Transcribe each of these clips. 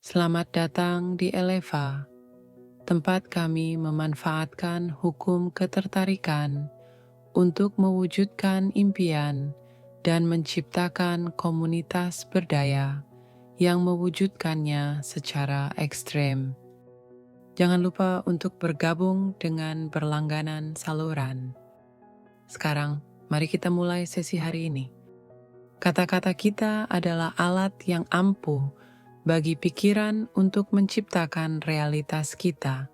Selamat datang di Eleva, tempat kami memanfaatkan hukum ketertarikan untuk mewujudkan impian dan menciptakan komunitas berdaya yang mewujudkannya secara ekstrem. Jangan lupa untuk bergabung dengan berlangganan saluran. Sekarang, mari kita mulai sesi hari ini. Kata-kata kita adalah alat yang ampuh bagi pikiran untuk menciptakan realitas kita.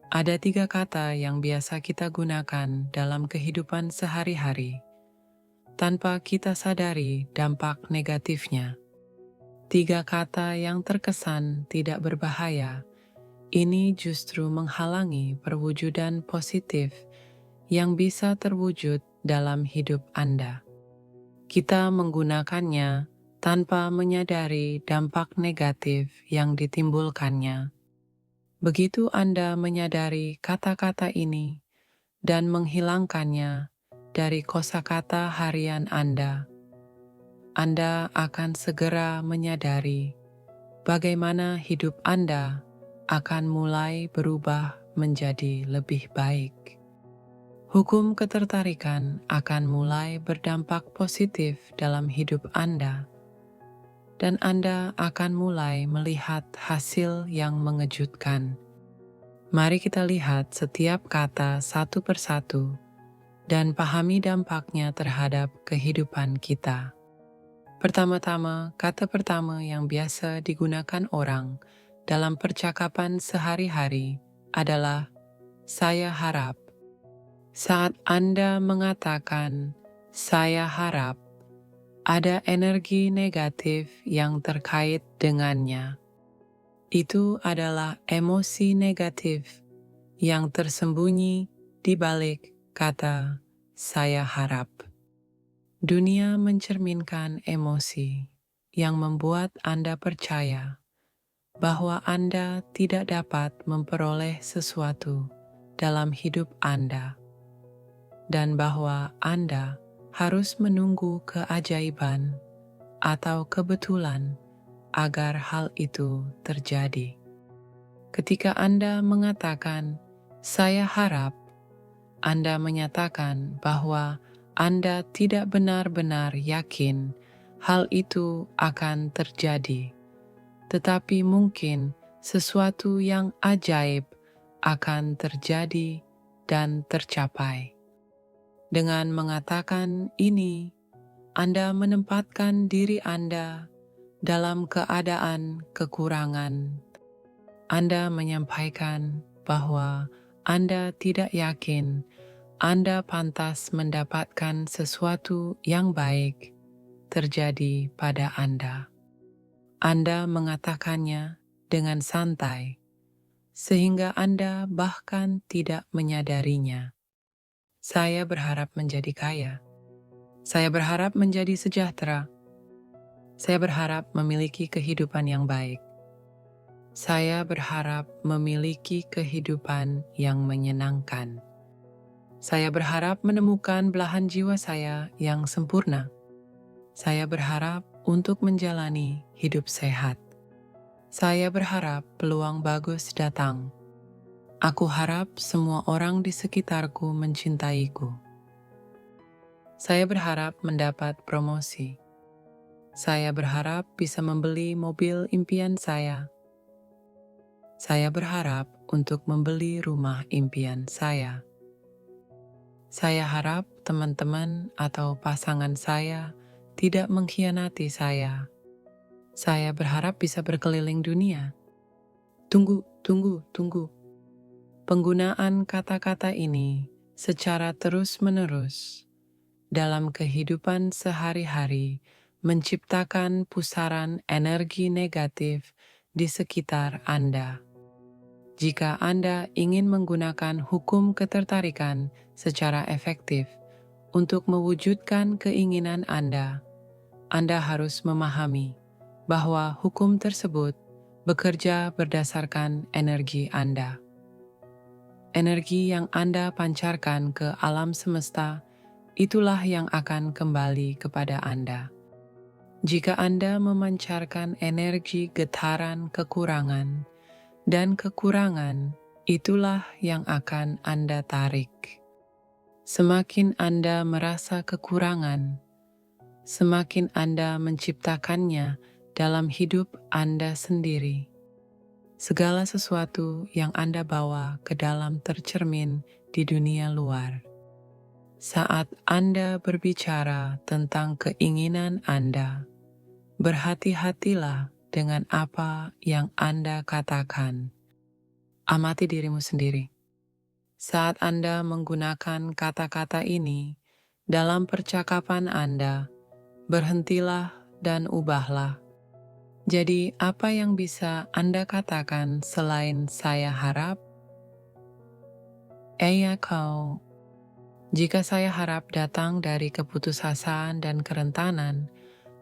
Ada 3 kata yang biasa kita gunakan dalam kehidupan sehari-hari, tanpa kita sadari dampak negatifnya. 3 kata yang terkesan tidak berbahaya, ini justru menghalangi perwujudan positif yang bisa terwujud dalam hidup Anda. Kita menggunakannya tanpa menyadari dampak negatif yang ditimbulkannya. Begitu Anda menyadari kata-kata ini dan menghilangkannya dari kosakata harian Anda akan segera menyadari bagaimana hidup Anda akan mulai berubah menjadi lebih baik. Hukum ketertarikan akan mulai berdampak positif dalam hidup Anda, dan Anda akan mulai melihat hasil yang mengejutkan. Mari kita lihat setiap kata satu persatu dan pahami dampaknya terhadap kehidupan kita. Pertama-tama, kata pertama yang biasa digunakan orang dalam percakapan sehari-hari adalah "saya harap". Saat Anda mengatakan "saya harap", ada energi negatif yang terkait dengannya. Itu adalah emosi negatif yang tersembunyi di balik kata "saya harap". Dunia mencerminkan emosi yang membuat Anda percaya bahwa Anda tidak dapat memperoleh sesuatu dalam hidup Anda, dan bahwa Anda harus menunggu keajaiban atau kebetulan agar hal itu terjadi. Ketika Anda mengatakan "saya harap", Anda menyatakan bahwa Anda tidak benar-benar yakin hal itu akan terjadi, tetapi mungkin sesuatu yang ajaib akan terjadi dan tercapai. Dengan mengatakan ini, Anda menempatkan diri Anda dalam keadaan kekurangan. Anda menyampaikan bahwa Anda tidak yakin Anda pantas mendapatkan sesuatu yang baik terjadi pada Anda. Anda mengatakannya dengan santai, sehingga Anda bahkan tidak menyadarinya. Saya berharap menjadi kaya. Saya berharap menjadi sejahtera. Saya berharap memiliki kehidupan yang baik. Saya berharap memiliki kehidupan yang menyenangkan. Saya berharap menemukan belahan jiwa saya yang sempurna. Saya berharap untuk menjalani hidup sehat. Saya berharap peluang bagus datang. Aku harap semua orang di sekitarku mencintaiku. Saya berharap mendapat promosi. Saya berharap bisa membeli mobil impian saya. Saya berharap untuk membeli rumah impian saya. Saya harap teman-teman atau pasangan saya tidak mengkhianati saya. Saya berharap bisa berkeliling dunia. Tunggu. Penggunaan kata-kata ini secara terus-menerus dalam kehidupan sehari-hari menciptakan pusaran energi negatif di sekitar Anda. Jika Anda ingin menggunakan hukum ketertarikan secara efektif untuk mewujudkan keinginan Anda harus memahami bahwa hukum tersebut bekerja berdasarkan energi Anda. Energi yang Anda pancarkan ke alam semesta, itulah yang akan kembali kepada Anda. Jika Anda memancarkan energi getaran kekurangan, dan kekurangan itulah yang akan Anda tarik. Semakin Anda merasa kekurangan, semakin Anda menciptakannya dalam hidup Anda sendiri. Segala sesuatu yang Anda bawa ke dalam tercermin di dunia luar. Saat Anda berbicara tentang keinginan Anda, berhati-hatilah dengan apa yang Anda katakan. Amati dirimu sendiri. Saat Anda menggunakan kata-kata ini dalam percakapan Anda, berhentilah dan ubahlah. Jadi, apa yang bisa Anda katakan selain "saya harap"? Ya kau. Jika saya harap datang dari keputusasaan dan kerentanan,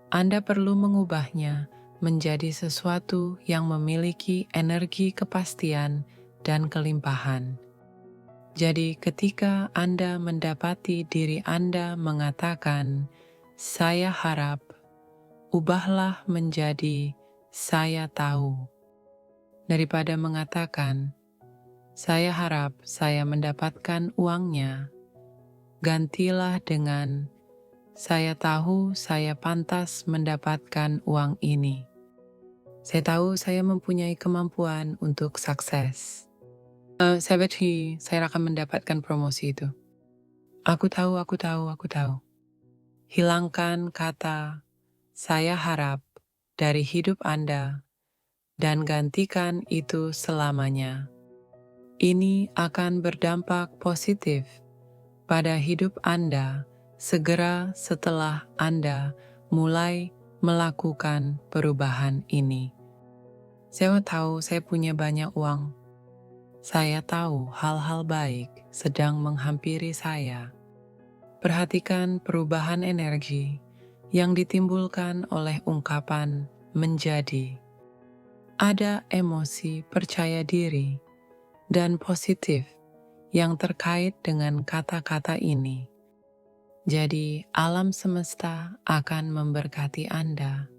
Anda perlu mengubahnya menjadi sesuatu yang memiliki energi kepastian dan kelimpahan. Jadi, ketika Anda mendapati diri Anda mengatakan, "Saya harap," ubahlah menjadi "saya tahu." Daripada mengatakan, "Saya harap saya mendapatkan uangnya," gantilah dengan, "Saya tahu saya pantas mendapatkan uang ini. Saya tahu saya mempunyai kemampuan untuk sukses. Saya beti saya akan mendapatkan promosi itu. Aku tahu, aku tahu, aku tahu." Hilangkan kata "saya harap" dari hidup Anda dan gantikan itu selamanya. Ini akan berdampak positif pada hidup Anda segera setelah Anda mulai melakukan perubahan ini. Saya tahu saya punya banyak uang. Saya tahu hal-hal baik sedang menghampiri saya. Perhatikan perubahan energi yang ditimbulkan oleh ungkapan menjadi. Ada emosi percaya diri dan positif yang terkait dengan kata-kata ini. Jadi, alam semesta akan memberkati Anda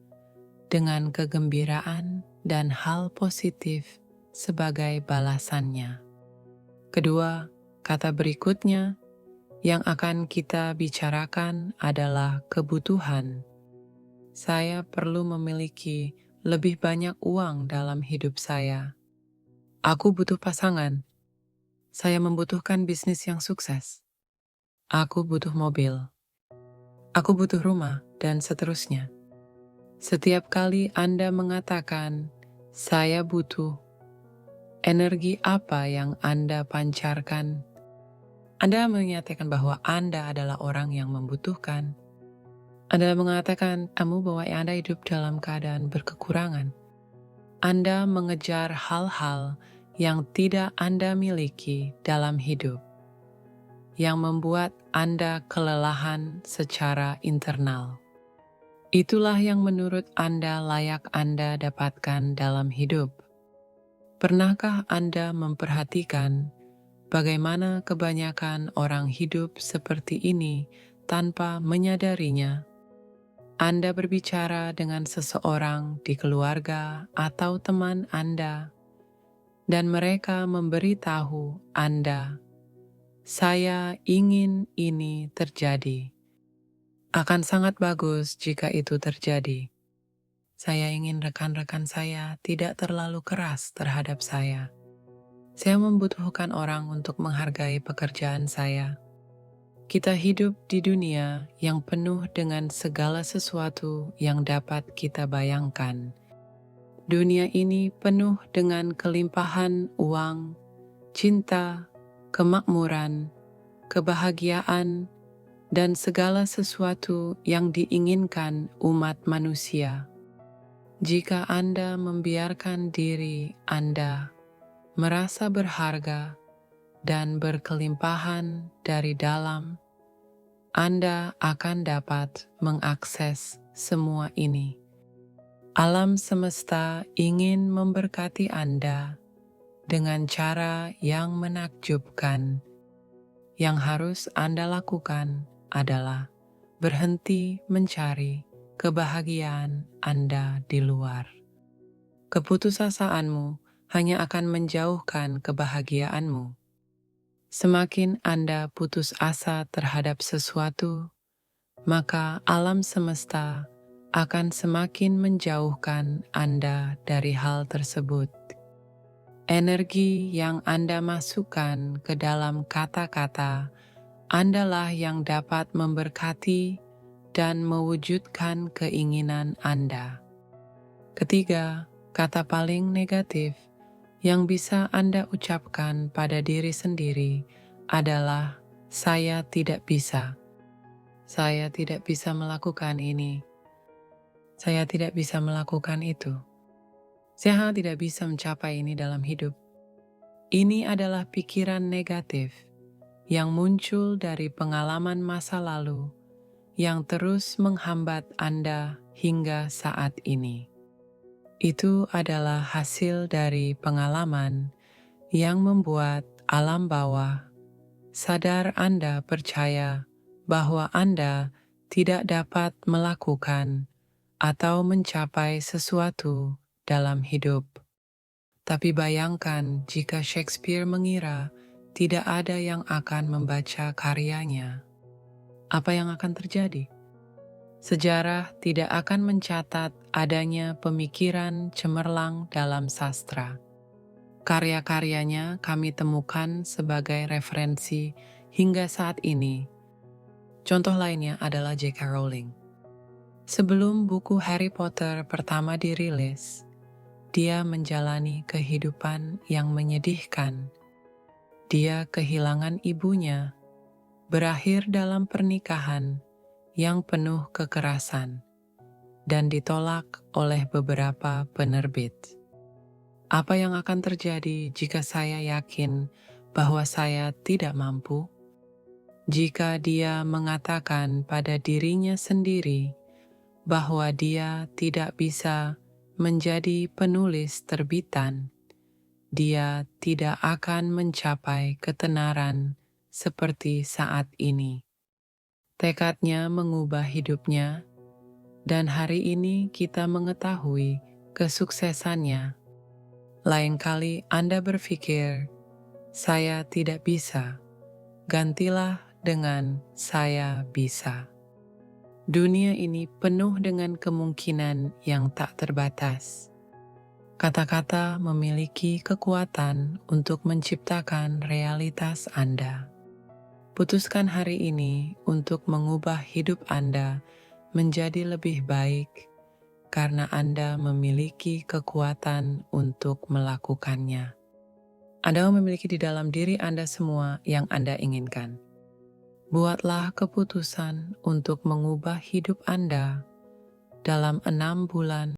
dengan kegembiraan dan hal positif sebagai balasannya. Kedua, kata berikutnya yang akan kita bicarakan adalah kebutuhan. Saya perlu memiliki lebih banyak uang dalam hidup saya. Aku butuh pasangan. Saya membutuhkan bisnis yang sukses. Aku butuh mobil. Aku butuh rumah, dan seterusnya. Setiap kali Anda mengatakan, "Saya butuh," energi apa yang Anda pancarkan? Anda menyatakan bahwa Anda adalah orang yang membutuhkan. Anda mengatakan bahwa Anda hidup dalam keadaan berkekurangan. Anda mengejar hal-hal yang tidak Anda miliki dalam hidup, yang membuat Anda kelelahan secara internal. Itulah yang menurut Anda layak Anda dapatkan dalam hidup. Pernahkah Anda memperhatikan bagaimana kebanyakan orang hidup seperti ini tanpa menyadarinya? Anda berbicara dengan seseorang di keluarga atau teman Anda, dan mereka memberitahu Anda, "Saya ingin ini terjadi." Akan sangat bagus jika itu terjadi. Saya ingin rekan-rekan saya tidak terlalu keras terhadap saya. Saya membutuhkan orang untuk menghargai pekerjaan saya. Kita hidup di dunia yang penuh dengan segala sesuatu yang dapat kita bayangkan. Dunia ini penuh dengan kelimpahan uang, cinta, kemakmuran, kebahagiaan, dan segala sesuatu yang diinginkan umat manusia. Jika Anda membiarkan diri Anda merasa berharga dan berkelimpahan dari dalam, Anda akan dapat mengakses semua ini. Alam semesta ingin memberkati Anda dengan cara yang menakjubkan. Yang harus Anda lakukan adalah berhenti mencari kebahagiaan Anda di luar. Keputusasaanmu hanya akan menjauhkan kebahagiaanmu. Semakin Anda putus asa terhadap sesuatu, maka alam semesta akan semakin menjauhkan Anda dari hal tersebut. Energi yang Anda masukkan ke dalam kata-kata Andalah yang dapat memberkati dan mewujudkan keinginan Anda. Ketiga, kata paling negatif yang bisa Anda ucapkan pada diri sendiri adalah "saya tidak bisa". Saya tidak bisa melakukan ini. Saya tidak bisa melakukan itu. Saya tidak bisa mencapai ini dalam hidup. Ini adalah pikiran negatif yang muncul dari pengalaman masa lalu yang terus menghambat Anda hingga saat ini. Itu adalah hasil dari pengalaman yang membuat alam bawah sadar Anda percaya bahwa Anda tidak dapat melakukan atau mencapai sesuatu dalam hidup. Tapi bayangkan jika Shakespeare mengira tidak ada yang akan membaca karyanya. Apa yang akan terjadi? Sejarah tidak akan mencatat adanya pemikiran cemerlang dalam sastra. Karya-karyanya kami temukan sebagai referensi hingga saat ini. Contoh lainnya adalah J.K. Rowling. Sebelum buku Harry Potter pertama dirilis, dia menjalani kehidupan yang menyedihkan. Dia kehilangan ibunya, berakhir dalam pernikahan yang penuh kekerasan, dan ditolak oleh beberapa penerbit. Apa yang akan terjadi jika saya yakin bahwa saya tidak mampu? Jika dia mengatakan pada dirinya sendiri bahwa dia tidak bisa menjadi penulis terbitan, dia tidak akan mencapai ketenaran seperti saat ini. Tekadnya mengubah hidupnya, dan hari ini kita mengetahui kesuksesannya. Lain kali Anda berpikir, "Saya tidak bisa," gantilah dengan "saya bisa." Dunia ini penuh dengan kemungkinan yang tak terbatas. Kata-kata memiliki kekuatan untuk menciptakan realitas Anda. Putuskan hari ini untuk mengubah hidup Anda menjadi lebih baik karena Anda memiliki kekuatan untuk melakukannya. Anda memiliki di dalam diri Anda semua yang Anda inginkan. Buatlah keputusan untuk mengubah hidup Anda dalam 6 bulan